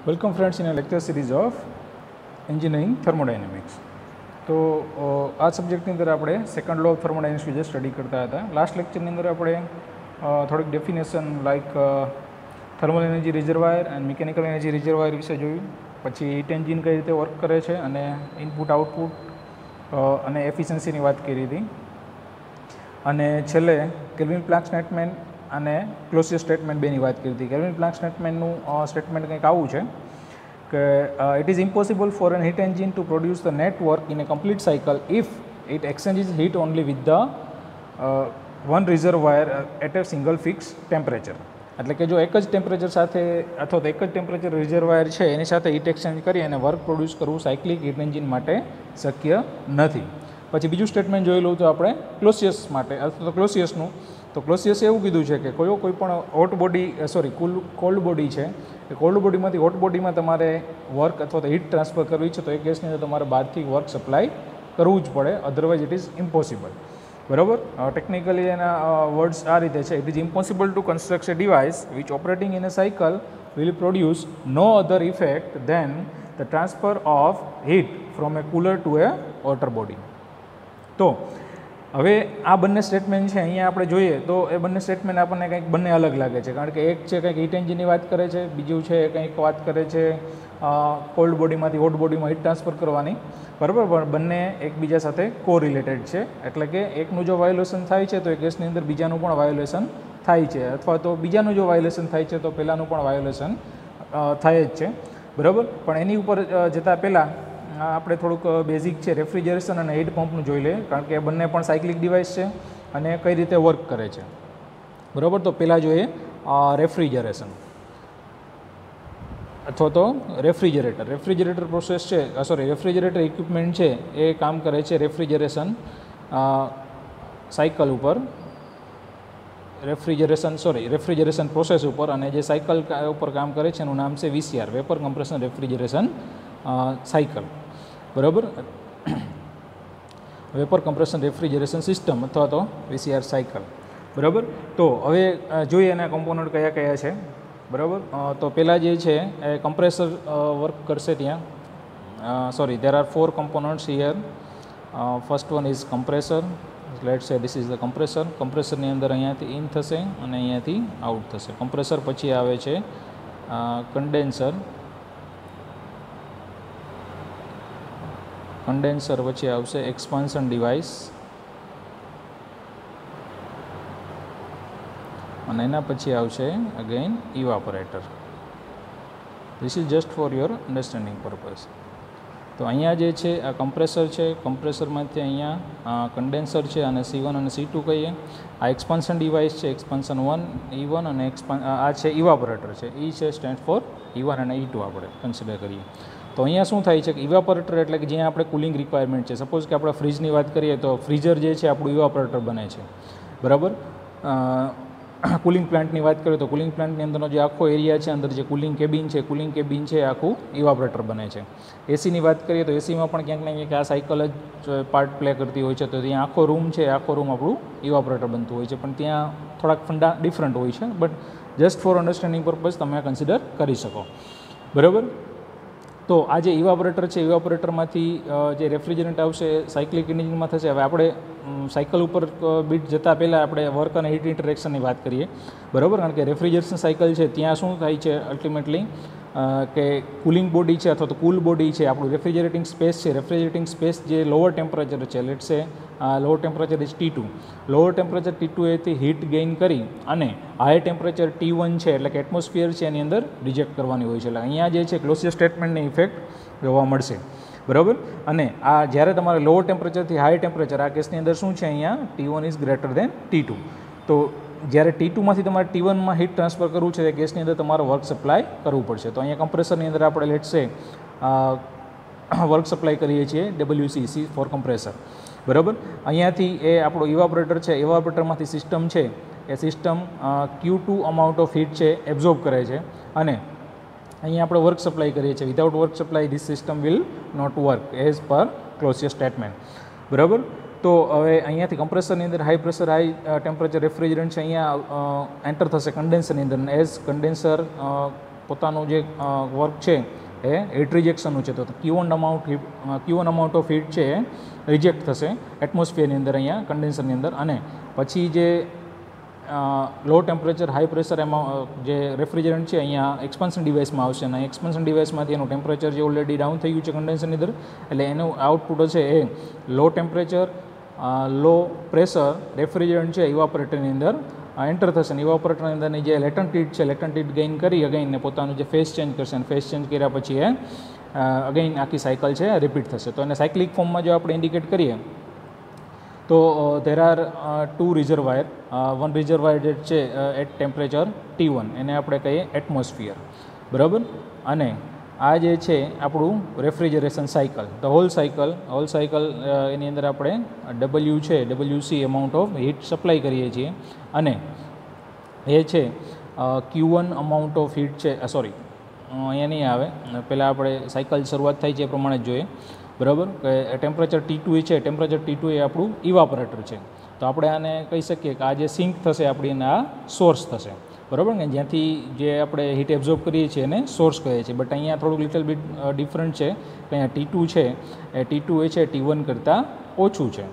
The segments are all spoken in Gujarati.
Welcome friends in a lecture series of engineering thermodynamics. तो આ સબ્જેક્ટની અંદર આપણે સેકન્ડ લો ઓફ થર્મોડાયનેમિક્સ વિશે સ્ટડી કરતા હતા. લાસ્ટ લેક્ચરની અંદર આપણે થોડીક definition like thermal energy reservoir and mechanical energy reservoir વિશે જોયું. પછી હીટ એન્જિન કઈ રીતે વર્ક કરે છે અને ઇનપુટ આઉટપુટ અને એફિશિયન્સીની વાત કરી હતી. અને છેલ્લે કેલ્વિન પ્લાન્ક સ્ટેટમેન્ટ અને ક્લોસિયસ સ્ટેટમેન્ટ બેની વાત કરી હતી. કેલ્વિન પ્લાન્ક સ્ટેટમેન્ટનું સ્ટેટમેન્ટ કંઈક આવું છે કે it is impossible for an heat engine to produce the net work in a complete cycle if it exchanges heat only with the one reservoir at a single fixed temperature. એટલે કે જો એક જ ટેમ્પરેચર સાથે અથવા તો એક જ ટેમ્પરેચર રિઝર્વાયર છે એની સાથે હીટ એક્સચેન્જ કરી અને વર્ક પ્રોડ્યુસ કરવું સાયક્લિક હીટ એન્જિન માટે શક્ય નથી. પછી બીજું સ્ટેટમેન્ટ જોયેલું તો આપણે ક્લોસિયસ માટે અથવા તો ક્લોસિયસનું. તો ક્લોસિયસે એવું કીધું છે કે કોઈ પણ હોટ બોડી કોલ્ડ બોડી છે એ કોલ્ડ બોડીમાંથી હોટ બોડીમાં તમારે વર્ક અથવા તો હીટ ટ્રાન્સફર કરવી છે તો એ કેસની અંદર તમારે બહારથી વર્ક સપ્લાય કરવું જ પડે, અધરવાઇઝ ઇટ ઇઝ ઇમ્પોસિબલ. બરાબર. ટેકનિકલી એના વર્ડ્સ આ રીતે છે: it is impossible to construct a device which operating in a cycle will produce no other effect than the transfer of heat from a cooler to a water body. તો હવે આ બંને સ્ટેટમેન્ટ છે અહીંયા આપણે જોઈએ તો એ બંને સ્ટેટમેન્ટ આપણને કંઈક બંને અલગ લાગે છે, કારણ કે એક છે કંઈક હીટ એન્જિનની વાત કરે છે, બીજું છે કંઈક વાત કરે છે કોલ્ડ બોડીમાંથી હોટ બોડીમાં હીટ ટ્રાન્સફર કરવાની. બરાબર. પણ બંને એકબીજા સાથે કોરિલેટેડ છે, એટલે કે એકનું જો વાયોલેશન થાય છે તો એ કેસની અંદર બીજાનું પણ વાયોલેશન થાય છે, અથવા તો બીજાનું જો વાયોલેશન થાય છે તો પહેલાંનું પણ વાયોલેશન થાય જ છે. બરાબર. પણ એની ઉપર જતાં પહેલાં આપણે થોડુંક બેઝિક છે રેફ્રિજરેશન અને હીટ પંપનું જોઈ લઈએ, કારણ કે એ બંને પણ સાયક્લિક ડિવાઇસ છે અને કઈ રીતે વર્ક કરે છે. બરાબર. તો પહેલાં જોઈએ રેફ્રિજરેશન અથવા તો રેફ્રિજરેટર પ્રોસેસ છે, રેફ્રિજરેટર ઇક્વિપમેન્ટ છે એ કામ કરે છે રેફ્રિજરેશન સાયકલ ઉપર, રેફ્રિજરેશન પ્રોસેસ ઉપર. અને જે સાયકલ ઉપર કામ કરે છે એનું નામ છે VCR, vapour compression refrigeration cycle. બરાબર. વેપર કમ્પ્રેશન રેફ્રિજરેશન સિસ્ટમ અથવા તો VCR સાયકલ. બરાબર. તો હવે જોઈએ એના કોમ્પોનન્ટ કયા કયા છે. બરાબર. તો પહેલાં જે છે એ કમ્પ્રેસર વર્ક કરશે ત્યાં. there are 4 components here. First one is compressor. Let's say this is the compressor. કમ્પ્રેસરની અંદર અહીંયાથી ઇન થશે અને અહીંયાથી આઉટ થશે. કમ્પ્રેસર પછી આવે છે કન્ડેન્સર પછી આવશે એક્સપાન્શન ડિવાઇસ, અને એના પછી આવશે again evaporator. This is just for your understanding purpose. તો અહીંયા જે છે આ કમ્પ્રેસર છે, કમ્પ્રેસરમાંથી અહીંયા કન્ડેન્સર છે અને C1 અને C2 કહીએ. આ એક્સપાન્શન ડિવાઇસ છે, એક્સપાન્શન 1 E1 અને આ છે ઇવાપોરેટર છે. E છે સ્ટેન્ડ ફોર E1 અને E2 આપણે કન્સિડર કરીએ. તો અહીંયા શું થાય છે કે ઇવાપોરેટર એટલે કે જ્યાં આપણે કુલિંગ રિક્વાયરમેન્ટ છે. સપોઝ કે આપણે ફ્રીજની વાત કરીએ તો ફ્રીઝર જે છે આપણું ઇવાપોરેટર બને છે. બરાબર. કુલિંગ પ્લાન્ટની વાત કરીએ તો કુલિંગ પ્લાન્ટની અંદરનો જે આખો એરિયા છે, અંદર જે કુલિંગ કેબિન છે આખું ઇવાપોરેટર બને છે. એસીની વાત કરીએ તો એસીમાં પણ ક્યાંક ને ક્યાંક આ સાયકલ જ પાર્ટ પ્લે કરતી હોય છે. તો ત્યાં આખો રૂમ છે, આખો રૂમ આપણું ઇવાપોરેટર બનતું હોય છે, પણ ત્યાં થોડાક ફંડા ડિફરન્ટ હોય છે, but just four understanding purpose તમે કન્સિડર કરી શકો. બરાબર. તો આ જે ઇવાપોરેટર છે, ઇવાપોરેટરમાંથી જે રેફ્રિજરન્ટ આવશે સાયક્લિક એન્જિનમાં થશે. હવે આપણે સાયકલ ઉપર બીટ જતાં પહેલાં આપણે વર્ક અને હીટ ઇન્ટરેક્શનની વાત કરીએ. બરાબર. કારણ કે રેફ્રિજરેશન સાયકલ છે ત્યાં શું થાય છે અલ્ટિમેટલી કે કુલિંગ બોડી છે અથવા તો કુલ બોડી છે, આપણું રેફ્રિજરેટિંગ સ્પેસ જે લોઅર ટેમ્પરેચર છે, લેટ્સ સે lower temperature is T2. Lower temperature T2 એથી હીટ ગેઇન કરી અને હાઈ ટેમ્પરેચર T1 છે એટલે કે એટમોસ્ફિયર છે એની અંદર રિજેક્ટ કરવાની હોય છે. એટલે અહીંયા જે છે ક્લોસિયસ સ્ટેટમેન્ટની ઇફેક્ટ જોવા મળશે. બરાબર. અને આ જ્યારે તમારે લોઅર ટેમ્પરેચરથી હાઈ ટેમ્પરેચર, આ કેસની અંદર શું છે અહીંયા T1 is greater than T2. તો જ્યારે T2માંથી તમારે T1માં હીટ ટ્રાન્સફર કરવું છે એ કેસની અંદર તમારે વર્ક સપ્લાય કરવું પડશે. તો અહીંયા કમ્પ્રેસરની અંદર આપણે લેટ્સ સે વર્ક સપ્લાય કરીએ છીએ WCC ફોર કમ્પ્રેસર. બરાબર. અહીંયાથી એ આપણું ઇવાપોરેટર છે, ઇવાપોરેટરમાંથી સિસ્ટમ છે એ system Q2 amount of heat છે એબ્ઝોર્બ કરે છે અને અહીંયા આપણે વર્ક સપ્લાય કરીએ છીએ. Without work supply this system will not work as per Clausius statement. બરાબર. તો હવે અહીંયાથી કમ્પ્રેસરની અંદર high pressure high temperature refrigerant છે અહીંયા એન્ટર થશે કન્ડેન્સરની અંદર. એઝ કન્ડેન્સર પોતાનું જે વર્ક છે એ હીટ રિજેક્શનનું છે, તો Q1 અમાઉન્ટ ઓફ હીટ છે એ રિજેક્ટ થશે એટમોસ્ફિયરની અંદર, અહીંયા કન્ડેન્સરની અંદર. અને પછી જે લો ટેમ્પરેચર હાઈ પ્રેશર એમાં જે રેફ્રિજરન્ટ છે અહીંયા એક્સપાન્શન ડિવાઇસમાં આવશે, અને એક્સપાન્શન ડિવાઇસમાંથી એનું ટેમ્પરેચર જે ઓલરેડી ડાઉન થઈ ગયું છે કન્ડેન્સરની અંદર, એટલે એનું આઉટપુટ છે એ લો ટેમ્પરેચર લો પ્રેશર રેફ્રિજરન્ટ છે ઇવાપોરેટરની અંદર એન્ટર થશે. અને ઇવાપોરેટરની અંદરની જે લેટન્ટ હીટ છે, લેટન્ટ હીટ ગેઇન કરી અગેઇન ને પોતાનું જે ફેઝ ચેન્જ કરશે, અને ફેઝ ચેન્જ કર્યા પછી એ અગેઇન આખી સાયકલ છે રિપીટ થશે. તો એને સાયક્લિક ફોર્મમાં જો આપણે ઇન્ડિકેટ કરીએ તો there are two reservoir, one reservoir છે એટ ટેમ્પરેચર T1, એને આપણે કહીએ એટમોસ્ફિયર, બરાબર. અને આ જે છે આપણું refrigeration cycle, the whole cycle એની અંદર આપણે W છે WC amount of heat supply કરીએ છીએ, અને એ છે Q1 અમાઉન્ટ ઓફ હીટ છે, સોરી અહીંયા નહીં આવે, પહેલાં આપણે સાયકલ શરૂઆત થાય છે એ પ્રમાણે જ જોઈએ, બરાબર. કે ટેમ્પરેચર T2 છે, ટેમ્પરેચર T2 એ આપણું ઇવાપોરેટર છે. તો આપણે આને કહી શકીએ કે આ જે સિંક થશે આપણી એને આ સોર્સ થશે, બરાબર ને, જ્યાંથી જે આપણે હીટ એબ્ઝોર્બ કરીએ છીએ એને સોર્સ કહીએ છીએ. બટ અહીંયા થોડુંક લિટલ બીટ ડિફરન્ટ છે કે અહીંયા T2 છે એ T2 એ છે T1 કરતાં ઓછું છે,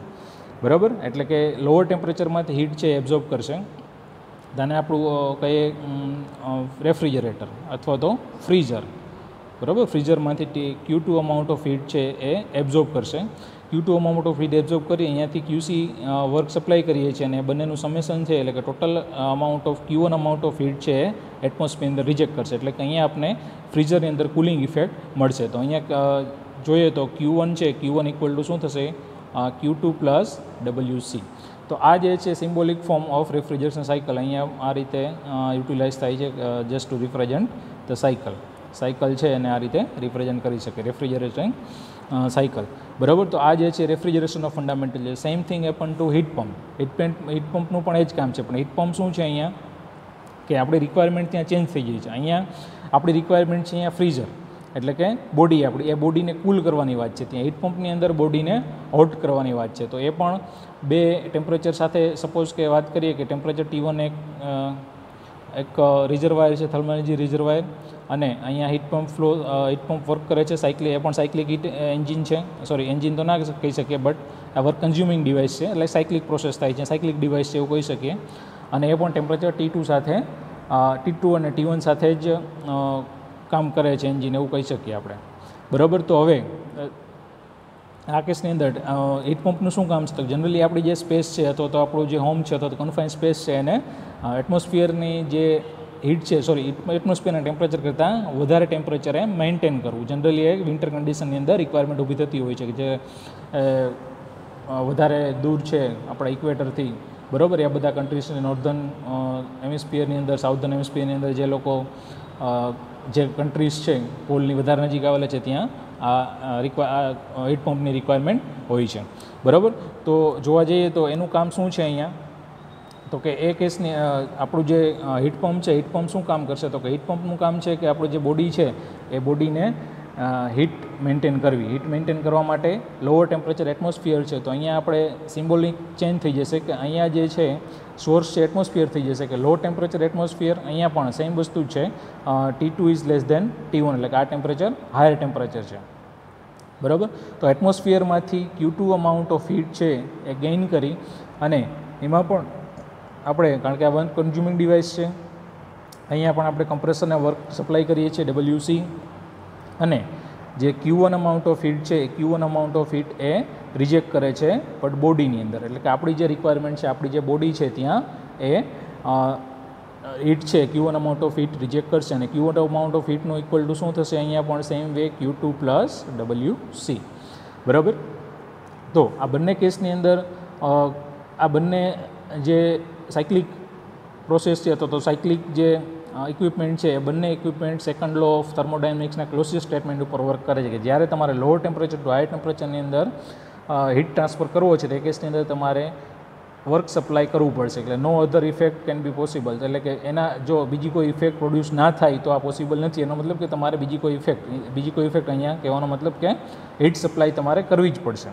બરાબર. એટલે કે લોઅર ટેમ્પરેચરમાંથી હીટ છે એબ્ઝોર્બ કરશે, તેને આપણું કહીએ રેફ્રિજરેટર અથવા તો ફ્રીઝર, બરાબર. ફ્રીઝરમાંથી Q2 અમાઉન્ટ ઓફ હીટ છે એ એબ્ઝોર્બ કરશે. Q2 amount of heat absorb કરી અહીંયાથી QC વર્ક સપ્લાય કરીએ છીએ, અને બંનેનું સમેશન છે એટલે કે total amount of Q1 amount of heat છે એ એટમોસ્ફિયરની અંદર રિજેક્ટ કરશે. એટલે કે અહીંયા આપણે ફ્રીઝરની અંદર કુલિંગ ઇફેક્ટ મળશે. તો અહીંયા જોઈએ તો Q1 છે, Q1 ઇક્વલ ટુ શું થશે, Q2 પ્લસ WC. તો આ જે છે symbolic form of refrigeration cycle અહીંયા આ રીતે યુટિલાઇઝ થાય છે, just to represent the cycle છે એને આ રીતે રિપ્રેઝન્ટ કરી શકે રેફ્રિજરેશન સાયકલ, બરાબર. તો આ જે છે રેફ્રિજરેશનનો ફંડામેન્ટલ છે. Same thing happen to heat પંપનું પણ એ જ કામ છે. પણ હીટ પંપ શું છે અહીંયા કે આપણી રિક્વાયરમેન્ટ ત્યાં ચેન્જ થઈ ગઈ છે. અહીંયા આપણી રિક્વાયરમેન્ટ છે અહીંયા ફ્રીઝર, એટલે કે બોડી આપણી, એ બોડીને કૂલ કરવાની વાત છે. ત્યાં હીટ પંપની અંદર બોડીને હોટ કરવાની વાત છે. તો એ પણ બે ટેમ્પરેચર સાથે સપોઝ કે વાત કરીએ કે ટેમ્પરેચર T1 એક રિઝર્વાયર છે, થર્મલ એનર્જી રિઝર્વાયર, અને અહીંયા હીટ પંપ વર્ક કરે છે એ પણ સાયક્લિક હીટ એન્જિન છે, સોરી એન્જિન તો ના કહી શકીએ, બટ આ વર્ક કન્ઝ્યુમિંગ ડિવાઇસ છે, એટલે સાયક્લિક પ્રોસેસ થાય છે, સાયક્લિક ડિવાઇસ છે એવું કહી શકીએ. અને એ પણ ટેમ્પરેચર T2 સાથે T2 અને T1 સાથે જ કામ કરે છે એન્જિન, એવું કહી શકીએ આપણે, બરાબર. તો હવે આ કેસની અંદર હીટ પંપનું શું કામ છે, તો જનરલી આપણી જે સ્પેસ છે અથવા તો આપણું જે હોમ છે અથવા તો કન્ફાઇન સ્પેસ છે એને એટમોસ્ફિયરની જે હીટ છે, એટમોસ્ફિયરના ટેમ્પરેચર કરતાં વધારે ટેમ્પરેચરે મેન્ટેન કરવું. જનરલી એ વિન્ટર કન્ડિશનની અંદર રિક્વાયરમેન્ટ ઊભી થતી હોય છે કે જે વધારે દૂર છે આપણા ઇક્વેટરથી, બરાબર. એ બધા કન્ટ્રીઝ નોર્ધન હેમિસ્ફિયરની અંદર, સાઉથર્ન હેમિસ્ફિયરની અંદર જે લોકો જે કન્ટ્રીઝ છે પોલની વધારે નજીક આવેલા છે ત્યાં આ હીટ પંપની રિક્વાયરમેન્ટ હોય છે, બરાબર. તો જોવા જઈએ તો એનું કામ શું છે અહીંયા, તો કે એ કેસની આપણું જે હીટ પંપ છે, હીટ પંપ શું કામ કરશે, તો કે હીટ પંપનું કામ છે કે આપણું જે બોડી છે એ બોડીને હીટ મેન્ટેન કરવી. હીટ મેન્ટેન કરવા માટે લોઅર ટેમ્પરેચર એટમોસ્ફિયર છે, તો અહીંયા આપણે સિમ્બોલિક ચેન્જ થઈ જશે કે અહીંયા જે છે સોર્સ છે એટમોસ્ફિયર થઈ જશે કે લો ટેમ્પરેચર એટમોસ્ફિયર. અહીંયા પણ સેમ વસ્તુ જ છે, T2 is less than T1, એટલે કે આ ટેમ્પરેચર હાયર ટેમ્પરેચર છે, બરાબર. તો એટમોસ્ફિયરમાંથી Q2 અમાઉન્ટ ઓફ હીટ છે એ ગેઇન કરી, અને એમાં પણ આપણે, કારણ કે આ વન કન્ઝ્યુમિંગ ડિવાઇસ છે, અહીંયા પણ આપણે કમ્પ્રેસરને વર્ક સપ્લાય કરીએ છીએ WC, અને જે Q1 અમાઉન્ટ ઓફ હીટ છે એ Q1 amount of heat A reject કરે છે બટ બોડીની અંદર, એટલે કે આપણી જે રિક્વાયરમેન્ટ છે, આપણી જે બોડી છે ત્યાં એ હીટ છે Q1 amount of heat reject કરશે, અને Q1 અમાઉન્ટ ઓફ હીટનું ઇક્વલ ટુ શું થશે, અહીંયા પણ same way Q2 plus WC, બરાબર. તો આ બંને કેસની અંદર આ બંને જે સાયક્લિક પ્રોસેસ છે તો સાયક્લિક જે ઇક્વિપમેન્ટ છે એ બંને ઇક્વિપમેન્ટ સેકન્ડ લો ઓફ થર્મોડાયનેમિક્સના ક્લોઝેસ્ટ સ્ટેટમેન્ટ ઉપર વર્ક કરે છે કે જ્યારે તમારે લોઅર ટેમ્પરેચર ટુ હાઈ ટેમ્પરેચરની અંદર હીટ ટ્રાન્સફર કરવો છે તો એ કેસની અંદર તમારે વર્ક સપ્લાય કરવું પડશે, એટલે નો other effect can be possible, એટલે કે એના જો બીજી કોઈ ઇફેક્ટ પ્રોડ્યુસ ના થાય તો આ પોસિબલ નથી. એનો મતલબ કે તમારે બીજી કોઈ ઇફેક્ટ અહીંયા કહેવાનો મતલબ કે હીટ સપ્લાય તમારે કરવી જ પડશે,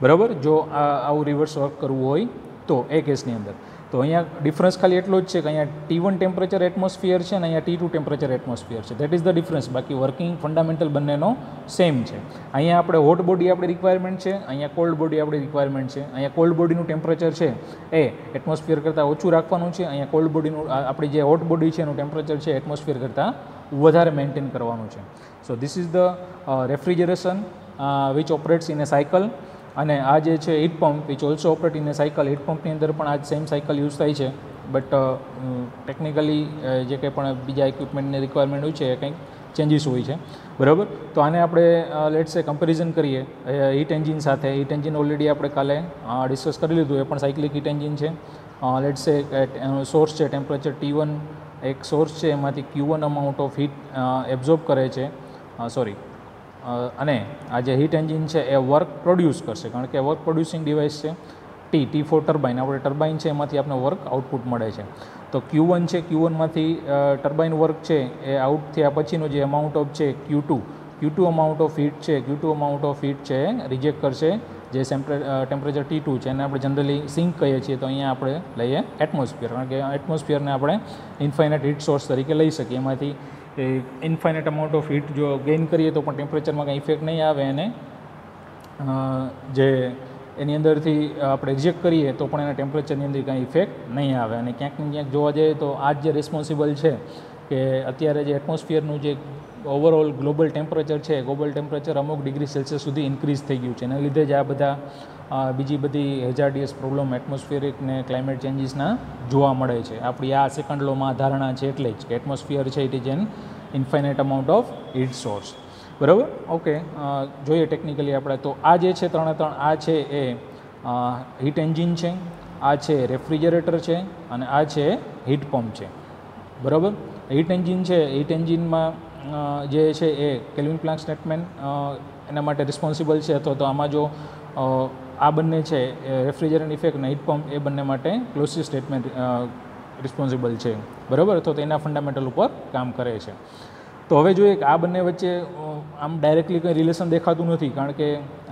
બરાબર, જો આવું રિવર્સ વર્ક કરવું હોય તો એ કેસની અંદર. તો અહીંયા ડિફરન્સ ખાલી એટલો જ છે કે અહીંયા T1 ટેમ્પરેચર એટમોસ્ફિયર છે અને અહીંયા T2 ટેમ્પરેચર એટમોસ્ફિયર છે. That is the difference. બાકી વર્કિંગ ફંડામેન્ટલ બંનેનો સેમ છે. અહીંયા આપણે હોટ બોડી આપણી રિક્વાયરમેન્ટ છે, અહીંયા કોલ્ડ બોડી આપણી રિક્વાયરમેન્ટ છે. અહીંયા કોલ્ડ બોડીનું ટેમ્પરેચર છે એ એટમોસ્ફિયર કરતાં ઓછું રાખવાનું છે. અહીંયા કોલ્ડ બોડીનું આપણી જે હોટ બોડી છે એનું ટેમ્પરેચર છે એટમોસ્ફિયર કરતાં વધારે મેન્ટેન કરવાનું છે. So this is the refrigeration which operates in a cycle. અને આ જે છે heat pump which also operate in a cycle. Heat પંપની અંદર પણ આ સેમ સાયકલ યુઝ થાય છે, બટ ટેકનિકલી જે કંઈ પણ બીજા ઇક્વિપમેન્ટની રિક્વાયરમેન્ટ હોય છે એ કંઈક ચેન્જીસ હોય છે, બરાબર. તો આને આપણે લેટ્સ સે કમ્પેરિઝન કરીએ હીટ એન્જિન સાથે. હીટ એન્જિન ઓલરેડી આપણે કાલે ડિસ્કસ કરી લીધું, એ પણ સાયક્લિક હીટ એન્જિન છે. લેટ્સ સે સોર્સ છે ટેમ્પરેચર T1 એક સોર્સ છે, એમાંથી Q1 amount of heat absorb કરે છે, અને આ જે હીટ એન્જિન છે એ વર્ક પ્રોડ્યુસ કરશે, કારણ કે વર્ક પ્રોડ્યુસિંગ ડિવાઇસ છે. T4 ટર્બાઇન, આપણે ટર્બાઇન છે એમાંથી આપણે વર્ક આઉટપુટ મળે છે. તો Q1 છે, Q1માંથી ટર્બાઇન વર્ક છે એ આઉટ થયા પછીનો જે અમાઉન્ટ ઓફ છે Q2 અમાઉન્ટ ઓફ હીટ છે, Q2 અમાઉન્ટ ઓફ હીટ છે રિજેક્ટ કરશે જે ટેમ્પરેચર T2 છે, એને આપણે જનરલી સિંક કહીએ છીએ. તો અહીંયા આપણે લઈએ એટમોસ્ફિયર, કારણ કે એટમોસ્ફિયરને આપણે ઇન્ફાઇનાઇટ હીટ સોર્સ તરીકે લઈ શકીએ. એમાંથી ઇન્ફાઇનાઇટ અમાઉન્ટ ઓફ હીટ જો ગેઇન કરીએ તો પણ ટેમ્પરેચરમાં કંઈ ઇફેક્ટ નહીં આવે, અને જે એની અંદરથી આપણે રિજેક્ટ કરીએ તો પણ એના ટેમ્પરેચરની અંદર કંઈ ઇફેક્ટ નહીં આવે. અને ક્યાંક ને ક્યાંક જોવા જઈએ તો આ જ જે રિસ્પોન્સિબલ છે કે અત્યારે જે એટમોસ્ફિયરનું જે ઓવરઓલ ગ્લોબલ ટેમ્પરેચર છે, ગ્લોબલ ટેમ્પરેચર અમુક ડિગ્રી સેલ્સિયસ સુધી ઇન્ક્રીઝ થઈ ગયું છે. એના લીધે જ આ બધા બીજી બધી હેઝાર્ડિયસ પ્રોબ્લેમ એટમોસ્ફિયરિક ને ક્લાઇમેટ ચેન્જીસના જોવા મળે છે. આપણી આ સેકન્ડ લોમાં ધારણા છે એટલે જ કે એટમોસ્ફિયર છે it is an infinite amount of heat source, બરાબર. ઓકે, જોઈએ ટેકનિકલી આપણે. તો આ જે છે ત્રણે ત્રણ, આ છે એ હીટ એન્જિન છે, આ છે રેફ્રિજરેટર છે, અને આ છે હીટ પંપ છે, બરાબર. હીટ એન્જિન છે, હીટ એન્જિનમાં જે છે એ કેલ્વિન પ્લાન્ક સ્ટેટમેન્ટ એના માટે રિસ્પોન્સિબલ છે, અથવા તો આમાં જો આ બંને છે રેફ્રિજરન્ટ ઇફેક્ટ અને હીટ પંપ એ બંને માટે ક્લોઝ સ્ટેટમેન્ટ રિસ્પોન્સિબલ છે, બરાબર. તો એના ફંડામેન્ટલ ઉપર કામ કરે છે. તો હવે જોઈએ કે આ બંને વચ્ચે આમ ડાયરેક્ટલી કંઈ રિલેશન દેખાતું નથી, કારણ કે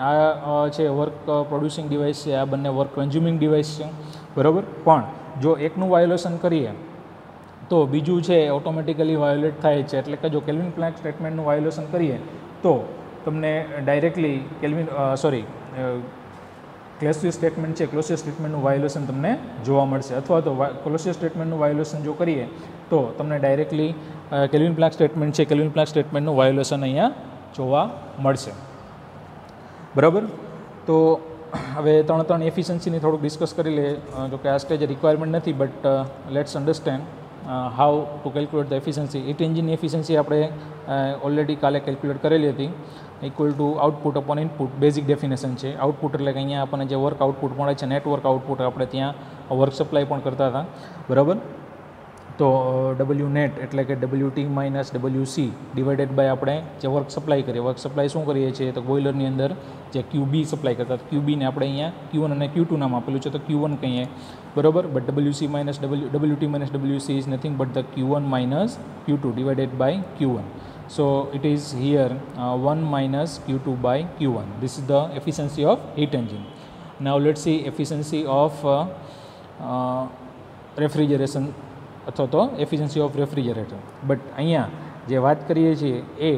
આ છે વર્ક પ્રોડ્યુસિંગ ડિવાઇસ છે, આ બંને વર્ક કન્ઝ્યુમિંગ ડિવાઇસ છે, બરાબર. પણ જો એકનું વાયોલેશન કરીએ તો બીજું છે ઓટોમેટિકલી વાયોલેટ થાય છે. એટલે કે જો કેલ્વિન પ્લાન્ક સ્ટેટમેન્ટનું વાયોલેશન કરીએ તો તમને ડાયરેક્ટલી ક્લોઝ સ્ટેટમેન્ટ છે, ક્લોઝ સ્ટેટમેન્ટનું વાયોલેશન તમને જોવા મળશે. અથવા તો ક્લોઝ સ્ટેટમેન્ટનું વાયોલેશન જો કરીએ તો તમને ડાયરેક્ટલી કેલ્વિન પ્લાન્ક સ્ટેટમેન્ટ છે, કેલ્વિન પ્લાન્ક સ્ટેટમેન્ટનું વાયોલેશન અહીંયા જોવા મળશે, બરાબર. તો હવે ત્રણ એફિશિયન્સીની થોડુંક ડિસ્કસ કરી લઈએ. જો કે આ સ્ટેજ રિક્વાયરમેન્ટ નથી, but let's understand how to calculate the efficiency. Heat એન્જિનની એફિશિયન્સી આપણે ઓલરેડી કાલે કેલ્ક્યુલેટ કરેલી હતી. Equal to output upon input, basic definition છે. આઉટપુટ એટલે કે અહીંયા આપણને જે વર્ક આઉટપુટ મળે છે, નેટવર્ક આઉટપુટ, આપણે ત્યાં વર્ક સપ્લાય પણ કરતા હતા, બરાબર. તો W નેટ એટલે કે WT minus WC divided by આપણે જે વર્ક સપ્લાય કરીએ. વર્ક સપ્લાય શું કરીએ છીએ તો બોઇલરની અંદર જે QB સપ્લાય કરતા, QBને આપણે અહીંયા Q1 અને Q2 નામ આપેલું છે, તો Q1 કહીએ, બરાબર. But WT minus WC is nothing but the Q1 minus Q2 divided by Q1. So it is here 1 minus Q2 by Q1. This is the efficiency of heat engine. Now let's see efficiency of refrigeration અથવા તો એફિશિયન્સી ઓફ રેફ્રિજરેટર. બટ અહીંયા જે વાત કરીએ છીએ એ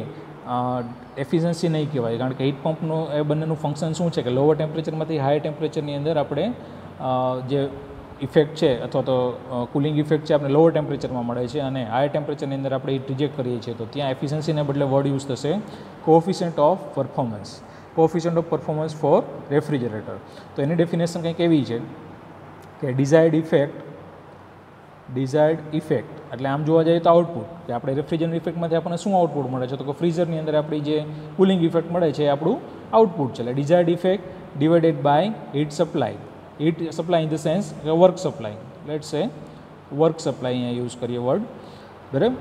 એફિશિયન્સી નહીં કહેવાય, કારણ કે હીટ પંપનું એ બંનેનું ફંક્શન શું છે કે લોઅર ટેમ્પરેચરમાંથી હાયર ટેમ્પરેચરની અંદર આપણે જે ઇફેક્ટ છે અથવા તો કુલિંગ ઇફેક્ટ છે આપણે લોઅર ટેમ્પરેચરમાં મળે છે, અને હાયર ટેમ્પરેચરની અંદર આપણે હીટ રિજેક્ટ કરીએ છીએ. તો ત્યાં એફિશિયન્સીને બદલે વર્ડ યુઝ થશે coefficient of performance, coefficient of performance for refrigerator. તો એની ડેફિનેશન કંઈક એવી છે કે ડિઝાયર્ડ ઇફેક્ટ એટલે આમ જોવા જઈએ તો આઉટપુટ, કે આપણે રેફ્રિજરન્ટ ઇફેક્ટમાંથી આપણને શું આઉટપુટ મળે છે તો કે ફ્રીઝરની અંદર આપણી જે કુલિંગ ઇફેક્ટ મળે છે એ આપણું આઉટપુટ છે. એટલે desired effect divided by heat supply. Heat supply in the sense work supply, let's say work supply અહીંયા યુઝ કરીએ વર્ડ, બરાબર.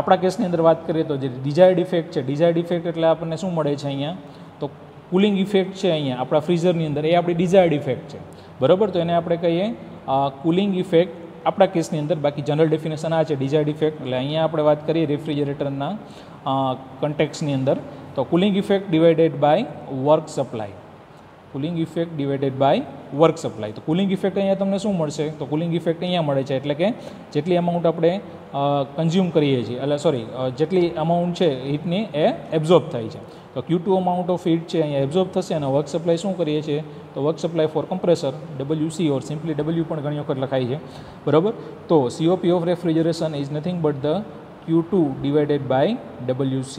આપણા કેસની અંદર વાત કરીએ તો જે ડિઝાયર્ડ ઇફેક્ટ છે, ડિઝાયર્ડ ઇફેક્ટ એટલે આપણને શું મળે છે અહીંયા તો કુલિંગ ઇફેક્ટ છે અહીંયા આપણા ફ્રીઝરની અંદર, એ આપણી ડિઝાયર્ડ ઇફેક્ટ છે, બરાબર. તો એને આપણે કહીએ કુલિંગ ઇફેક્ટ આપણા કેસની અંદર. બાકી જનરલ ડેફિનેશન આ છે ડિઝાયર્ડ ઇફેક્ટ. એટલે અહીંયા આપણે વાત કરીએ રેફ્રિજરેટરના કન્ટેક્સની અંદર તો cooling effect divided by work supply. Cooling effect divided by work supply. તો કુલિંગ ઇફેક્ટ અહીંયા તમને શું મળશે? તો કુલિંગ ઇફેક્ટ અહીંયા મળે છે, એટલે કે જેટલી અમાઉન્ટ આપણે કન્ઝ્યુમ કરીએ છીએ, એટલે સોરી જેટલી અમાઉન્ટ છે હીટની એ એબ્ઝોર્બ થાય છે. તો Q2 અમાઉન્ટ ઓફ હીટ છે અહીંયા એબ્ઝોર્બ થશે, અને વર્ક સપ્લાય શું કરીએ છીએ? તો work supply for compressor WC or simply W પણ ઘણી વખત લખાય છે, બરાબર. તો COP of refrigeration is nothing but the Q2 divided by WC,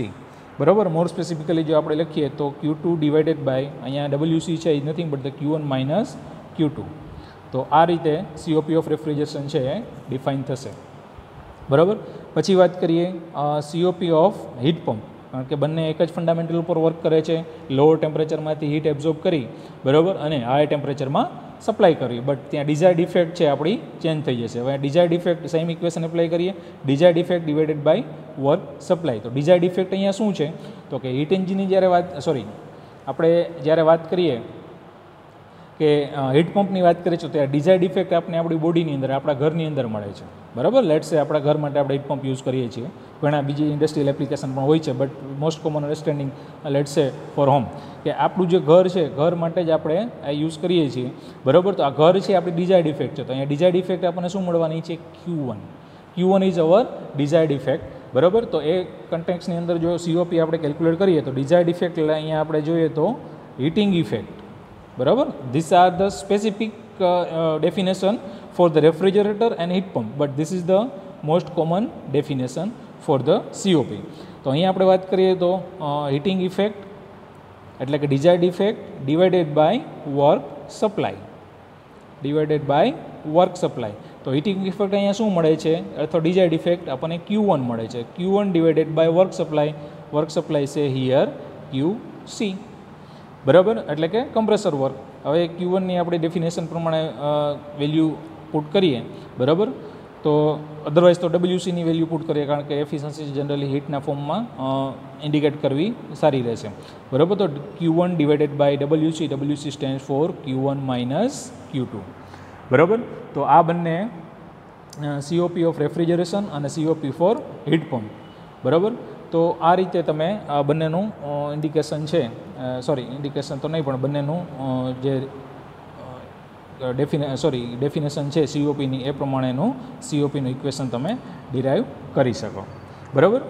બરાબર. મોર સ્પેસિફિકલી જો આપણે લખીએ તો Q2 ડિવાઇડેડ બાય અહીંયા WC છે is nothing but the Q1 minus Q2. તો આ રીતે COP ઓફ રેફ્રિજરેશન છે એ ડિફાઇન થશે, બરાબર. પછી વાત કરીએ COP ઓફ હીટ પંપ, કારણ કે બંને એક જ ફંડામેન્ટલ ઉપર વર્ક કરે છે. લોઅર ટેમ્પરેચરમાંથી હીટ એબ્ઝોર્બ કરી, બરાબર, અને હાઈ ટેમ્પરેચરમાં સપ્લાય કરવી, બટ ત્યાં ડિઝાયર્ડ ઇફેક્ટ છે આપણી ચેન્જ થઈ જશે. હવે desired effect same equation apply કરીએ, desired effect divided by work supply. તો ડિઝાયર્ડ ઇફેક્ટ અહીંયા શું છે? તો કે હીટ એન્જિનની જ્યારે આપણે જ્યારે વાત કરીએ કે હીટ પંપની વાત કરીએ છીએ, ત્યારે ડિઝાયર્ડ ઇફેક્ટ આપણે આપણી બોડીની અંદર, આપણા ઘરની અંદર મળે છે, બરાબર. લેટ્સ સે આપણા ઘર માટે આપણે હીટ પંપ યુઝ કરીએ છીએ, ઘણા બીજી ઇન્ડસ્ટ્રીયલ એપ્લિકેશન પણ હોય છે, but most common understanding let's સે ફોર હોમ, કે આપણું જે ઘર છે, ઘર માટે જ આપણે આ યુઝ કરીએ છીએ, બરાબર. તો આ ઘર છે આપણી ડિઝાયર્ડ ઇફેક્ટ છે. તો અહીંયા ડિઝાયર્ડ ઇફેક્ટ આપણને શું મળવાની છે? Q1 is our desired effect, બરાબર. તો એ કન્ટેક્સની અંદર જો COP આપણે કેલ્ક્યુલેટ કરીએ તો ડિઝાયર્ડ ઇફેક્ટ એટલે અહીંયા આપણે જોઈએ તો હીટિંગ ઇફેક્ટ, બરાબર. This are the specific definition for the refrigerator and heat pump, but this is the most common definition for the COP. તો અહીંયા આપણે વાત કરીએ તો હીટિંગ ઇફેક્ટ એટલે કે desired effect divided by work supply, તો હીટિંગ ઇફેક્ટ અહીંયા શું મળે છે? અથવા ડિઝાયર્ડ ઇફેક્ટ આપણને Q1 મળે છે. Q1 divided by work supply છે હિયર QC, બરાબર, એટલે કે કમ્પ્રેસર વર્ક. હવે Q1 ની આપણે ડેફિનેશન પ્રમાણે વેલ્યુ પુટ કરીએ, બરાબર. તો અધરવાઇઝ તો WC ની વેલ્યુ પુટ કરીએ, કારણ કે એફિશિયન્સી જનરલી હીટના ફોર્મમાં ઇન્ડિકેટ કરવી સારી રહેશે, બરાબર. તો Q1 divided by WC stands for Q1 minus Q2, બરાબર. તો આ બંને COP ઓફ રેફ્રિજરેશન અને COP ફોર હીટ પંપ, બરાબર. તો આ રીતે તમે આ બંનેનું ઇન્ડિકેશન છે, ઇન્ડિકેશન તો નહીં પણ બંનેનું જે ડેફિનેશન છે COPની એ પ્રમાણેનું COPનું ઇક્વેશન તમે ડિરાઈવ કરી શકો, બરાબર.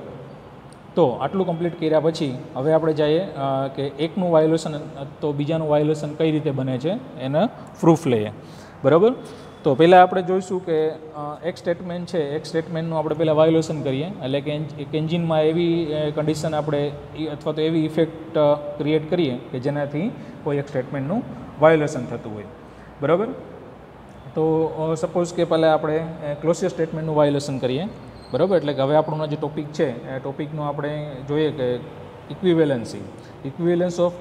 તો આટલું કમ્પ્લીટ કર્યા પછી હવે આપણે જઈએ કે એકનું વાયોલેશન તો બીજાનું વાયોલેશન કઈ રીતે બને છે એના પ્રૂફ લઈએ, બરાબર. તો પહેલાં આપણે જોઈશું કે એક સ્ટેટમેન્ટ છે, એક સ્ટેટમેન્ટનું આપણે પહેલાં વાયોલેશન કરીએ, એટલે કે એક એન્જિનમાં એવી કન્ડિશન આપણે અથવા તો એવી ઇફેક્ટ ક્રિએટ કરીએ કે જેનાથી કોઈ એક સ્ટેટમેન્ટનું વાયોલેશન થતું હોય, બરાબર. તો સપોઝ કે પહેલાં આપણે ક્લોઝિયર સ્ટેટમેન્ટનું વાયોલેશન કરીએ, બરાબર. એટલે કે હવે આપણું જે ટોપિક છે એ ટોપિકનું આપણે જોઈએ કે equivalence of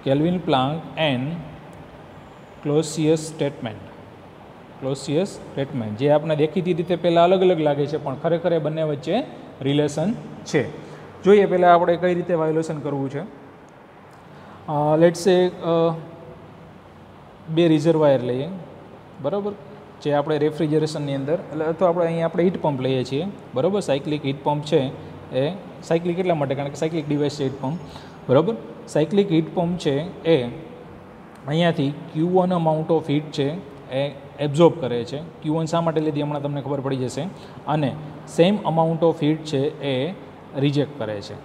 Kelvin Planck and Clausius statement, જે આપણે દેખીતી રીતે પહેલાં અલગ અલગ લાગે છે, પણ ખરેખર એ બંને વચ્ચે રિલેશન છે. જોઈએ પહેલાં આપણે કઈ રીતે વાયોલેશન કરવું છે. લેટ્સ સે બે રિઝર્વાયર લઈએ, બરાબર, જે આપણે રેફ્રિજરેશનની અંદર એટલે અથવા આપણે હીટ પંપ લઈએ છીએ, બરાબર. સાયક્લિક હીટ પંપ છે, એ સાયક્લિક એટલા માટે કારણ કે સાયક્લિક ડિવાઇસ છે હીટ પંપ, બરાબર. સાયક્લિક હીટ પંપ છે એ અહીંયાથી Q1 અમાઉન્ટ ઓફ હીટ છે એ એબ્ઝોર્બ કરે છે. Q1 શા માટે લીધી હમણાં તમને ખબર પડી જશે, અને સેમ અમાઉન્ટ ઓફ હીટ છે એ રિજેક્ટ કરે છે,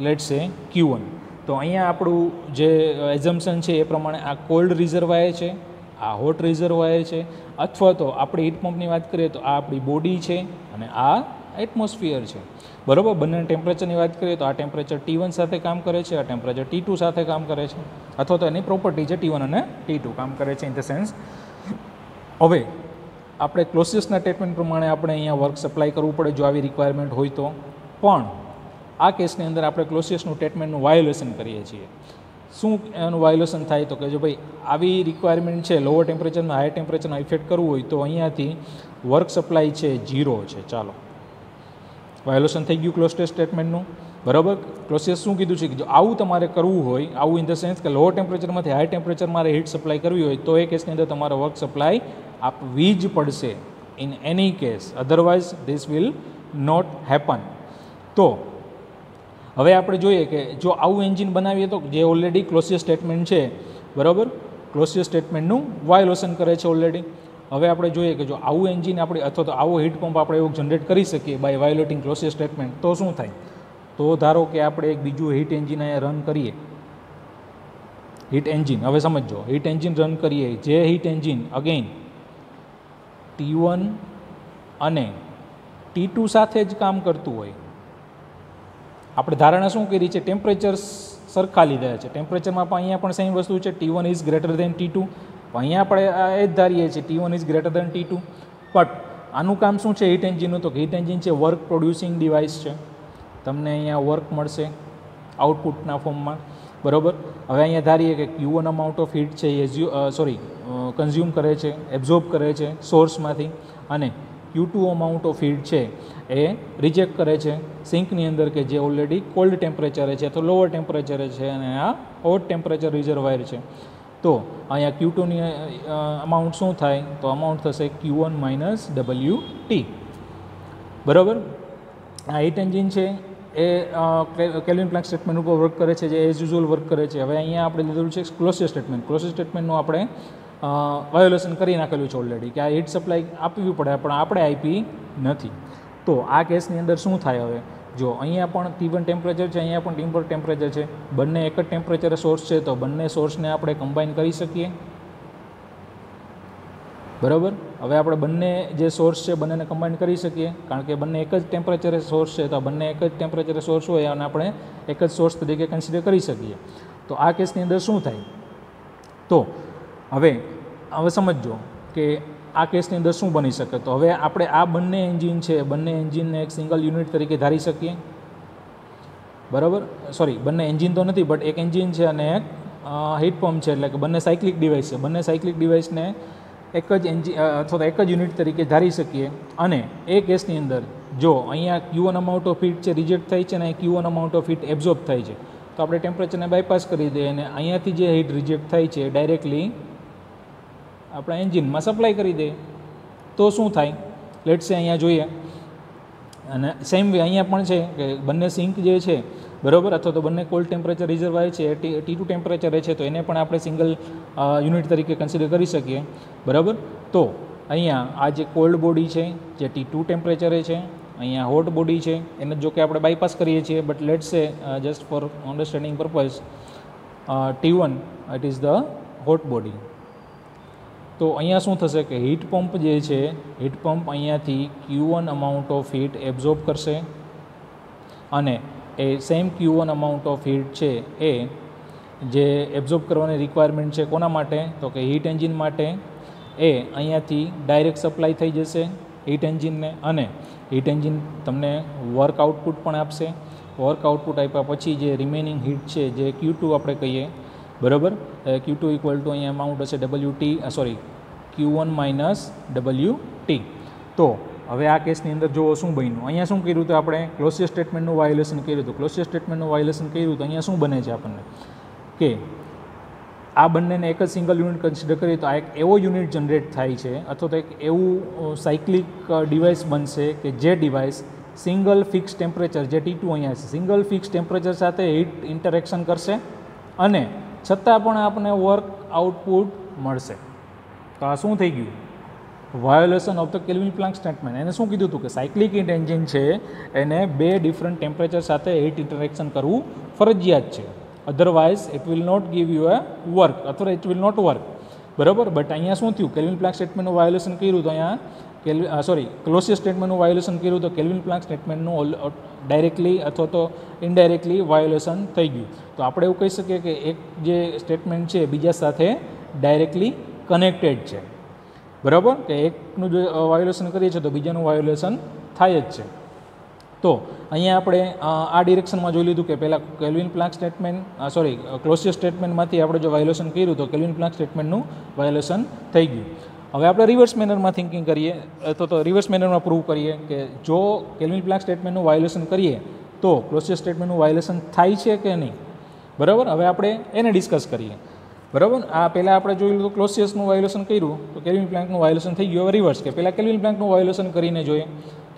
લેટ્સ સે Q1. તો અહીંયા આપણું જે એઝમ્પશન છે એ પ્રમાણે આ કોલ્ડ રિઝર્વાયર છે, આ હોટ રિઝર્વાયર છે, અથવા તો આપણે હીટ પંપની વાત કરીએ તો આ આપણી બોડી છે અને આ એટમોસ્ફિયર છે, બરાબર. બંને ટેમ્પરેચરની વાત કરીએ તો આ ટેમ્પરેચર T1 સાથે કામ કરે છે, આ ટેમ્પરેચર T2 સાથે કામ કરે છે, અથવા તો એની પ્રોપર્ટી છે T1 અને T2 કામ કરે છે ઇન ધ સેન્સ. હવે આપણે ક્લોઝિયસના સ્ટેટમેન્ટ પ્રમાણે આપણે અહીંયા વર્ક સપ્લાય કરવું પડે જો આવી રિક્વાયરમેન્ટ હોય તો, પણ આ કેસની અંદર આપણે ક્લોઝિયસનું સ્ટેટમેન્ટનું વાયોલેશન કરીએ છીએ. શું એનું વાયોલેશન થાય તો કે જો ભાઈ આવી રિક્વાયરમેન્ટ છે, લોઅર ટેમ્પરેચરમાં હાઈ ટેમ્પરેચરમાં ઇફેક્ટ કરવું હોય તો અહીંયાથી વર્ક સપ્લાય છે 0 છે. ચાલો, વાયોલેશન થઈ ગયું ક્લોઝિયસ સ્ટેટમેન્ટનું, બરાબર. ક્લોઝિયસ શું કીધું છે કે જો આવું તમારે કરવું હોય, આવું ઇન ધ સેન્સ કે લોઅર ટેમ્પરેચરમાંથી હાઈ ટેમ્પરેચર મારે હીટ સપ્લાય કરવી હોય તો એ કેસની અંદર તમારે વર્ક સપ્લાય આપવી જ પડશે in any case, otherwise this will not happen. તો હવે આપણે જોઈએ કે જો આવું એન્જિન બનાવીએ તો જે ઓલરેડી ક્લોઝિયર સ્ટેટમેન્ટ છે, બરાબર, ક્લોઝિયર સ્ટેટમેન્ટનું વાયોલેશન કરે છે ઓલરેડી. હવે આપણે જોઈએ કે જો આવું એન્જિન આપણે અથવા તો આવો હીટ પંપ આપણે એવું જનરેટ કરી શકીએ બાય વાયોલેટિંગ ક્લોઝિયર સ્ટેટમેન્ટ, તો શું થાય? તો ધારો કે આપણે એક બીજું હીટ એન્જિન અહીંયા રન કરીએ, હીટ એન્જિન, હવે સમજો, હીટ એન્જિન રન કરીએ, જે હીટ એન્જિન અગેન T1 અને T2 સાથે જ કામ કરતું હોય. આપણે ધારણા શું કરી છે? ટેમ્પરેચર સરખા લીધા છે. ટેમ્પરેચરમાં પણ અહીંયા પણ સેમ વસ્તુ છે, T1 is greater than T2. અહીંયા આપણે એ જ ધારીએ છીએ T1 is greater than T2. But આનું કામ શું છે હીટ એન્જિનનું? તો હીટ એન્જિન છે વર્ક પ્રોડ્યુસિંગ ડિવાઇસ છે. તમને અહીંયા વર્ક મળશે આઉટપુટના ફોર્મમાં, બરાબર. હવે અહીંયા ધારીએ કે Q1 અમાઉન્ટ ઓફ હીટ છે એ કન્ઝ્યુમ કરે છે, એબ્ઝોર્બ કરે છે સોર્સમાંથી, અને Q2 અમાઉન્ટ ઓફ હીટ છે એ રિજેક્ટ કરે છે સિંકની અંદર, કે જે ઓલરેડી કોલ્ડ ટેમ્પરેચરે છે અથવા લોઅર ટેમ્પરેચરે છે, અને આ હોટ ટેમ્પરેચર રિઝર્વાયર છે. તો અહીંયા Q2ની અમાઉન્ટ શું થાય? તો અમાઉન્ટ થશે Q1 માઇનસ WT, બરાબર. આ હીટ એન્જિન છે એ કેલ્વિન પ્લાન્ક સ્ટેટમેન્ટ ઉપર વર્ક કરે છે, જે એઝ યુઝ્યુઅલ વર્ક કરે છે. હવે અહીંયા આપણે લીધેલું છે ક્લોઝિયર સ્ટેટમેન્ટ. ક્લોઝિયર સ્ટેટમેન્ટનું આપણે વાયોલેશન કરી નાખેલું છે ઓલરેડી, કે આ હીટ સપ્લાય આપવી પડે પણ આપણે આપી નથી. તો આ કેસની અંદર શું થાય? હવે જો અહીંયા પણ T1 ટેમ્પરેચર છે, અહીંયા પણ T1 ટેમ્પરેચર છે, બંને એક જ ટેમ્પરેચર સોર્સ છે, તો બંને સોર્સને આપણે કમ્બાઈન કરી શકીએ, બરાબર. હવે આપણે બંને જે સોર્સ છે બંનેને કમ્બાઈન કરી શકીએ, કારણ કે બંને એક જ ટેમ્પરેચરે સોર્સ છે, તો બંને એક જ ટેમ્પરેચરે સોર્સ હોય અને આપણે એક જ સોર્સ તરીકે કન્સિડર કરી શકીએ. તો આ કેસની અંદર શું થાય? તો હવે સમજો કે આ કેસની અંદર શું બની શકે? તો હવે આપણે આ બંને એન્જિન છે, બંને એન્જિનને એક સિંગલ યુનિટ તરીકે ધારી શકીએ, બરાબર. સોરી, બંને એન્જિન તો નથી, બટ એક એન્જિન છે અને એક હીટ પંપ છે, એટલે કે બંને સાયક્લિક ડિવાઇસ છે. બંને સાયક્લિક ડિવાઇસને એક જ એન્જિન અથવા તો એક જ યુનિટ તરીકે ધારી શકીએ. અને એ કેસની અંદર જો અહીંયા Q1 અમાઉન્ટ ઓફ હીટ છે રિજેક્ટ થાય છે અને Q1 amount of heat absorb થાય છે, તો આપણે ટેમ્પરેચરને બાયપાસ કરી દઈએ અને અહીંયાથી જે હીટ રિજેક્ટ થાય છે ડાયરેક્ટલી આપણા એન્જિનમાં સપ્લાય કરી દઈએ. તો શું થાય? લેટ્સ સે અહીંયા જોઈએ, અને સેમ વે અહીંયા પણ છે કે બંને સિંક જે છે, બરાબર, અથવા તો બંને કોલ્ડ ટેમ્પરેચર રિઝર્વાયર છે, T2 ટેમ્પરેચરે છે, તો એને પણ આપણે સિંગલ યુનિટ તરીકે કન્સિડર કરી શકીએ, બરાબર. તો અહીંયા આ જે કોલ્ડ બોડી છે જે T2 ટેમ્પરેચરે છે, અહીંયા હોટ બોડી છે, એને જો કે આપણે બાયપાસ કરીએ છીએ, બટ લેટ્સ સે just four understanding purpose T1 it is the hot body. તો અહીંયા શું થશે કે હીટ પંપ જે છે, હીટ પંપ અહીંયાથી Q1 amount of heat absorb કરશે, અને એ same Q1 amount of heat છે એ જે એબ્ઝોર્બ કરવાની રિક્વાયરમેન્ટ છે કોના માટે? તો કે હીટ એન્જિન માટે, એ અહીંયાથી ડાયરેક્ટ સપ્લાય થઈ જશે હીટ એન્જિનને, અને હીટ એન્જિન તમને વર્ક આઉટપુટ પણ આપશે. વર્ક આઉટપુટ આપ્યા પછી જે રિમેનિંગ હીટ છે જે Q2 આપણે કહીએ, બરાબર, Q2 ઇક્વલ ટુ અહીંયા અમાઉન્ટ હશે Q1 માઇનસ WT. તો હવે આ કેસની અંદર જુઓ શું બન્યું. અહીંયા શું કર્યું હતું આપણે? ક્લોઝિયર સ્ટેટમેન્ટનું વાયોલેશન કર્યું હતું. ક્લોઝિયર સ્ટેટમેન્ટનું વાયોલેશન કર્યું તો અહીંયા શું બને છે આપણને કે આ બંનેને એક જ સિંગલ યુનિટ કન્સિડર કરીએ તો આ એક એવો યુનિટ જનરેટ થાય છે, અથવા તો એક એવું સાયક્લિક ડિવાઇસ બનશે કે જે ડિવાઇસ સિંગલ ફિક્સ ટેમ્પરેચર, જે T2 અહીંયા છે, સિંગલ ફિક્સ ટેમ્પરેચર સાથે હીટ ઇન્ટરેક્શન કરશે, અને છતાં પણ આપણને વર્ક આઉટપુટ મળશે. તો આ શું થઈ ગયું? Violation of the kelvin Planck statement. એને શું કીધું હતું કે સાયક્લિક હીટ એન્જિન છે એને બે ડિફરન્ટ ટેમ્પરેચર સાથે હીટ ઇન્ટરેક્શન કરવું ફરજિયાત છે, otherwise it will not give you a work, અથવા ઇટ વિલ નોટ વર્ક, બરાબર. બટ અહીંયા શું થયું? કેલ્વિન પ્લાન્ક સ્ટેટમેન્ટનું વાયોલેશન કર્યું તો અહીંયા ક્લોઝિયર સ્ટેટમેન્ટનું વાયોલેશન કર્યું તો કેલ્વિન પ્લાન્ક સ્ટેટમેન્ટનું ડાયરેક્ટલી અથવા તો ઇનડાયરેક્ટલી વાયોલેશન થઈ ગયું. તો આપણે એવું કહી શકીએ કે એક જે સ્ટેટમેન્ટ છે બીજા સાથે ડાયરેક્ટલી કનેક્ટેડ છે, બરાબર, કે એકનું જો વાયોલેશન કરીએ છીએ તો બીજાનું વાયોલેશન થાય જ છે. તો અહીંયા આપણે આ ડિરેક્શનમાં જોઈ લીધું કે પહેલાં કેલ્વિન પ્લાન્ક સ્ટેટમેન્ટ ક્લોઝિયર સ્ટેટમેન્ટમાંથી આપણે જો વાયોલેશન કર્યું તો કેલ્વિન પ્લાન્ક સ્ટેટમેન્ટનું વાયોલેશન થઈ ગયું. હવે આપણે રિવર્સ મેનરમાં થિંકિંગ કરીએ, અથવા તો રિવર્સ મેનરમાં પ્રૂવ કરીએ કે જો કેલ્વિન પ્લાન્ક સ્ટેટમેન્ટનું વાયોલેશન કરીએ તો ક્લોઝિયર સ્ટેટમેન્ટનું વાયોલેશન થાય છે કે નહીં, બરાબર. હવે આપણે એને ડિસ્કસ કરીએ, બરાબર. આ પહેલાં આપણે જોયું તો ક્લોઝિયસનું વાયોલેશન કર્યું તો કેલ્વિન પ્લાન્કનું વાયોલેશન થઈ ગયું. હવે રિવર્સ કે પહેલાં કેલ્વિન પ્લાન્કનું વાયોલેશન કરીને જોઈએ.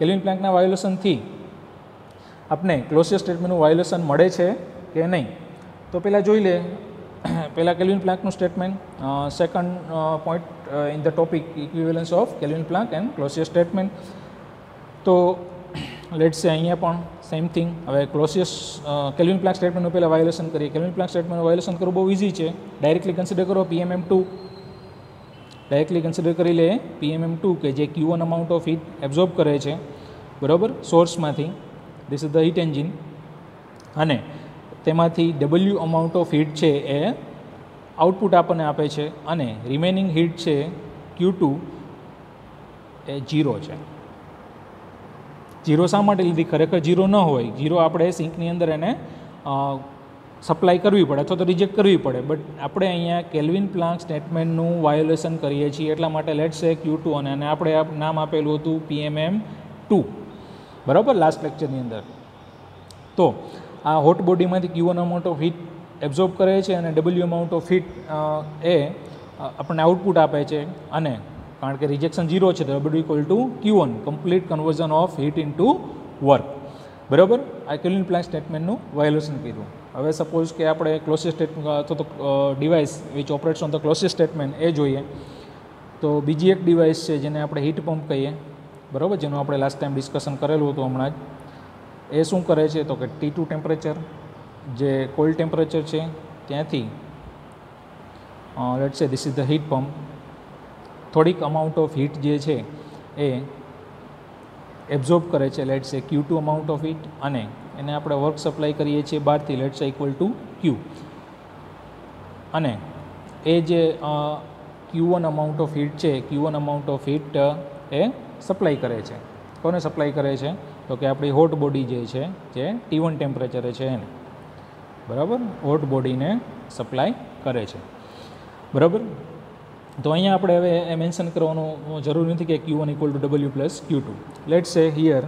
કેલ્વિન પ્લાન્કના વાયોલેશનથી આપને ક્લોઝિયર સ્ટેટમેન્ટનું વાયોલેશન મળે છે કે નહીં. તો પહેલાં જોઈ લે, પહેલાં કેલ્વિન પ્લાન્કનું statement, second point in the topic equivalence of Kelvin Planck and Clausius statement. તો લેટ્સ સે અહીંયા પણ સેમ થિંગ. હવે ક્લોઝિયર કેલ્વિન પ્લાન્ક સ્ટેટમેન્ટનું પહેલાં વાયોલેશન કરીએ. કેલ્વિન પ્લાન્ક સ્ટેટમેન્ટનું વાયોલેશન કરવું બહુ ઇઝી છે. ડાયરેક્ટલી કન્સિડર કરો PMM2, ડાયરેક્ટલી કન્સિડર કરી લે PMM2 કે જે Q1 amount of heat absorb કરે છે, બરાબર, સોર્સમાંથી. This is the heat engine. અને તેમાંથી W અમાઉન્ટ ઓફ હીટ છે એ આઉટપુટ આપણને આપે છે, અને રિમેનિંગ હીટ છે Q2 એ 0 છે. 0 શા માટે લીધી? ખરેખર 0 ન હોય. 0 આપણે સિંકની અંદર એને સપ્લાય કરવી પડે અથવા તો રિજેક્ટ કરવી પડે. બટ આપણે અહીંયા કેલ્વિન પ્લાન્ક સ્ટેટમેન્ટનું વાયોલેશન કરીએ છીએ, એટલા માટે લેટ્સ સે Q2 અને આપણે નામ આપેલું હતું PMM2, બરાબર, લાસ્ટ લેક્ચરની અંદર. તો આ હોટ બોડીમાંથી Q1 amount of heat absorb કરે છે અને W અમાઉન્ટ ઓફ હીટ એ આપણને આઉટપુટ આપે છે. અને કારણ કે રિજેક્શન 0 છે તો W equal to Q1, complete conversion of heat into work, બરાબર. આ કેલ્વિન પ્લાન્ક સ્ટેટમેન્ટનું વાયોલેશન કર્યું. હવે સપોઝ કે આપણે ક્લોઝિયર સ્ટેટમેન્ટ અથવા તો device which operates on the Clausius statement એ જોઈએ. તો બીજી એક ડિવાઇસ છે જેને આપણે હીટ પંપ કહીએ, બરાબર, જેનું આપણે લાસ્ટ ટાઈમ ડિસ્કશન કરેલું હતું હમણાં જ. એ શું કરે છે તો કે T2 ટેમ્પરેચર, જે કોલ્ડ ટેમ્પરેચર છે ત્યાંથી લેટ્સ સે this is the heat pump, થોડીક અમાઉન્ટ ઓફ હીટ જે છે એ એબ્ઝોર્બ કરે છે, લેટ્સ સે Q2 અમાઉન્ટ ઓફ હીટ, અને એને આપણે વર્ક સપ્લાય કરીએ છીએ બહારથી, લેટ્સ સે ઇક્વલ ટુ Q. અને એ જે Q1 અમાઉન્ટ ઓફ હીટ છે, Q1 amount of heat A supply કરે છે. કોને સપ્લાય કરે છે? તો કે આપણી હોટ બોડી જે છે, જે T1 ટેમ્પરેચરે છે એને, બરાબર, હોટ બોડીને સપ્લાય કરે છે, બરાબર. તો અહીંયા આપણે હવે એ મેન્શન કરવાનું જરૂર નથી કે Q1 equal to W plus Q2. Let's say here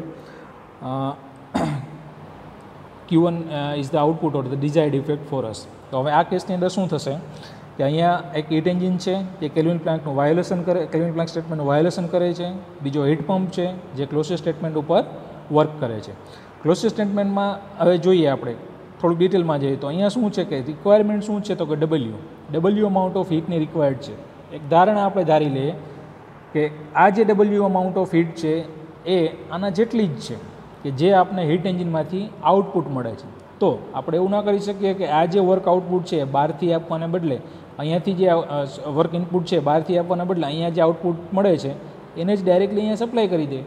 Q1 is the output or the desired effect for us. તો હવે આ કેસની અંદર શું થશે કે અહીંયા એક હીટ એન્જિન છે જે કેલ્વિન પ્લાન્કનું વાયોલેશન કરે, કેલ્વિન પ્લાન્ક સ્ટેટમેન્ટનું વાયોલેશન કરે છે. બીજો હીટ પંપ છે જે ક્લોઝિયર સ્ટેટમેન્ટ ઉપર વર્ક કરે છે. ક્લોઝિયર સ્ટેટમેન્ટમાં હવે જોઈએ આપણે થોડુંક ડિટેલમાં જઈએ તો અહીંયા શું છે કે રિક્વાયરમેન્ટ શું છે તો કે W અમાઉન્ટ ઓફ હીટની રિક્વાયર્ડ છે. એક ધારણા આપણે ધારી લઈએ કે આ જે W અમાઉન્ટ ઓફ હીટ છે એ આના જેટલી જ છે કે જે આપણે હીટ એન્જિનમાંથી આઉટપુટ મળે છે. તો આપણે એવું ના કરી શકીએ કે આ જે વર્ક આઉટપુટ છે બહારથી આપવાને બદલે અહીંયાથી જે વર્ક ઇનપુટ છે બહારથી આપવાને બદલે અહીંયા જે આઉટપુટ મળે છે એને જ ડાયરેક્ટલી અહીંયા સપ્લાય કરી દે,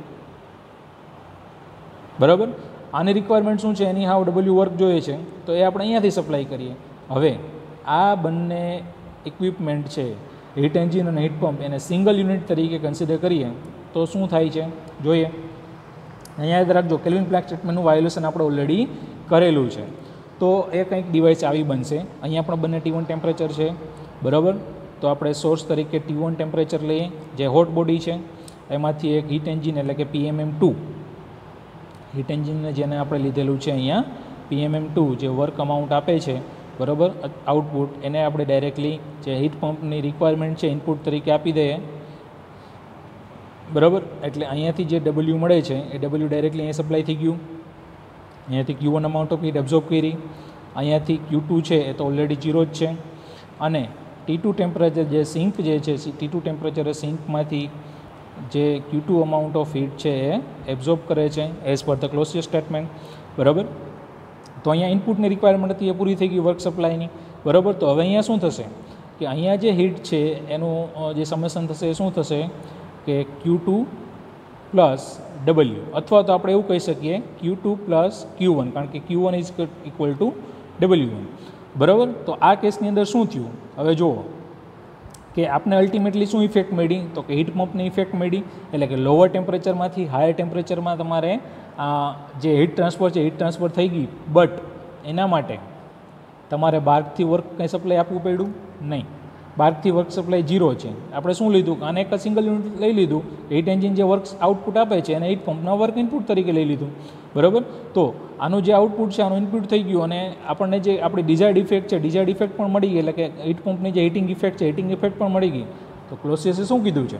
બરાબર. આની રિક્વાયરમેન્ટ શું છે? એની હાવ W વર્ક જોઈએ છે તો એ આપણે અહીંયાથી સપ્લાય કરીએ. હવે આ બંને ઇક્વિપમેન્ટ છે, હીટ એન્જિન અને હીટ પંપ, એને સિંગલ યુનિટ તરીકે કન્સિડર કરીએ તો શું થાય છે જોઈએ. અહીંયા યાદ રાખજો, કેલ્વિન પ્લાન્ક સ્ટેટમેન્ટનું વાયોલેશન આપણે ઓલરેડી કરેલું છે. તો એ કંઈક ડિવાઇસ આવી બનશે. અહીંયા પણ બંને T1 ટેમ્પરેચર છે, બરાબર. તો આપણે સોર્સ તરીકે T1 ટેમ્પરેચર લઈએ જે હોટ બોડી છે, એમાંથી એક હીટ એન્જિન એટલે કે PMM2 હીટ એન્જિનને જેને આપણે લીધેલું છે અહીંયા PMM2 જે વર્ક અમાઉન્ટ આપે છે, બરાબર, આઉટપુટ, એને આપણે ડાયરેક્ટલી જે હીટ પંપની રિક્વાયરમેન્ટ છે ઇનપુટ તરીકે આપી દઈએ, બરાબર. એટલે અહીંયાથી જે W મળે છે એ W ડાયરેક્ટલી અહીંયા સપ્લાય થઈ ગયું. અહીંયાથી Q1 amount of heat absorb કરી, અહીંયાથી Q2 છે એ તો ઓલરેડી 0 જ છે. અને T2 ટેમ્પરેચર જે સિંક જે છે, T2 ટેમ્પરેચર સિંકમાંથી જે Q2 અમાઉન્ટ ઓફ હીટ છે એ એબ્ઝોર્બ કરે છે as per the Clausius statement, બરાબર. તો અહીંયા ઇનપુટની રિક્વાયરમેન્ટ હતી એ પૂરી થઈ ગઈ વર્ક સપ્લાયની, બરાબર. તો હવે અહીંયા શું થશે કે અહીંયા જે હીટ છે એનું જે સમેશન થશે એ શું થશે કે Q2 પ્લસ W, અથવા તો આપણે એવું કહી શકીએ Q2 પ્લસ Q1, કારણ કે Q1 is equal to W1, બરાબર. તો આ કેસની અંદર શું થયું હવે જુઓ કે આપણે અલ્ટિમેટલી શું ઇફેક્ટ મળી તો કે હીટ પંપની ઇફેક્ટ મળી, એટલે કે લોઅર ટેમ્પરેચરમાંથી હાયર ટેમ્પરેચરમાં તમારે જે હીટ ટ્રાન્સફર છે હીટ ટ્રાન્સફર થઈ ગઈ. બટ એના માટે તમારે બહારથી વર્ક કંઈ સપ્લાય આપવું પડ્યું નહીં. બહારથી વર્ક સપ્લાય 0 છે. આપણે શું લીધું આને એક સિંગલ યુનિટ લઈ લીધું, હીટ એન્જિન જે વર્ક આઉટપુટ આપે છે અને હીટ પંપના વર્ક ઇનપુટ તરીકે લઈ લીધું, બરાબર. તો આનું જે આઉટપુટ છે આનું ઇનપુટ થઈ ગયું અને આપણને જે આપણી ડિઝાયર્ડ ઇફેક્ટ છે ડિઝાયર્ડ ઇફેક્ટ પણ મળી ગઈ, એટલે કે હીટ પંપની જે હીટિંગ ઇફેક્ટ છે હીટિંગ ઇફેક્ટ પણ મળી ગઈ. તો ક્લોઝિયસે શું કીધું છે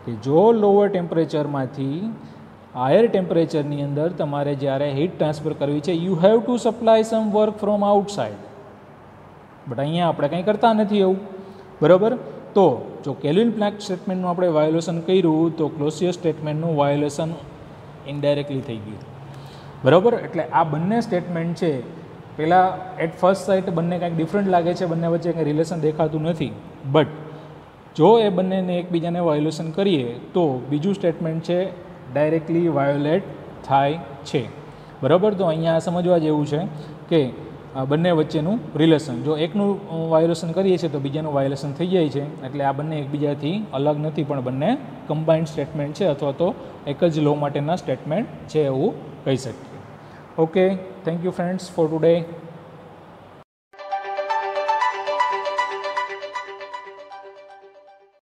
કે જો લોઅર ટેમ્પરેચરમાંથી હાયર ટેમ્પરેચરની અંદર તમારે જ્યારે હીટ ટ્રાન્સફર કરવી છે, you have to supply some work from outside. But અહીંયા આપણે કંઈ કરતા નથી એવું, બરાબર. તો જો કેલ્વિન પ્લાન્ક સ્ટેટમેન્ટનું આપણે વાયોલેશન કર્યું તો ક્લોસિયસ સ્ટેટમેન્ટનું વાયોલેશન ઇનડાયરેક્ટલી થઈ ગયું, બરાબર. એટલે આ બંને સ્ટેટમેન્ટ છે, પહેલાં એટ ફર્સ્ટ સાઇટ બંને કાંઈક ડિફરન્ટ લાગે છે, બંને વચ્ચે કંઈ રિલેશન દેખાતું નથી. બટ જો એ બંનેને એકબીજાને વાયોલેશન કરીએ તો બીજું સ્ટેટમેન્ટ છે ડાયરેક્ટલી વાયોલેટ થાય છે, બરાબર. તો અહીંયા સમજવા જેવું છે કે બંને વચ્ચેનું રિલેશન, જો એકનું વાયોલેશન કરીએ છીએ તો બીજાનું વાયોલેશન થઈ જાય છે. એટલે આ બંને એકબીજાથી અલગ નથી, પણ બંને કમ્બાઇન્ડ સ્ટેટમેન્ટ છે અથવા તો એક જ લો માટેના સ્ટેટમેન્ટ છે એવું કહી શકીએ. Okay, thank you friends four today.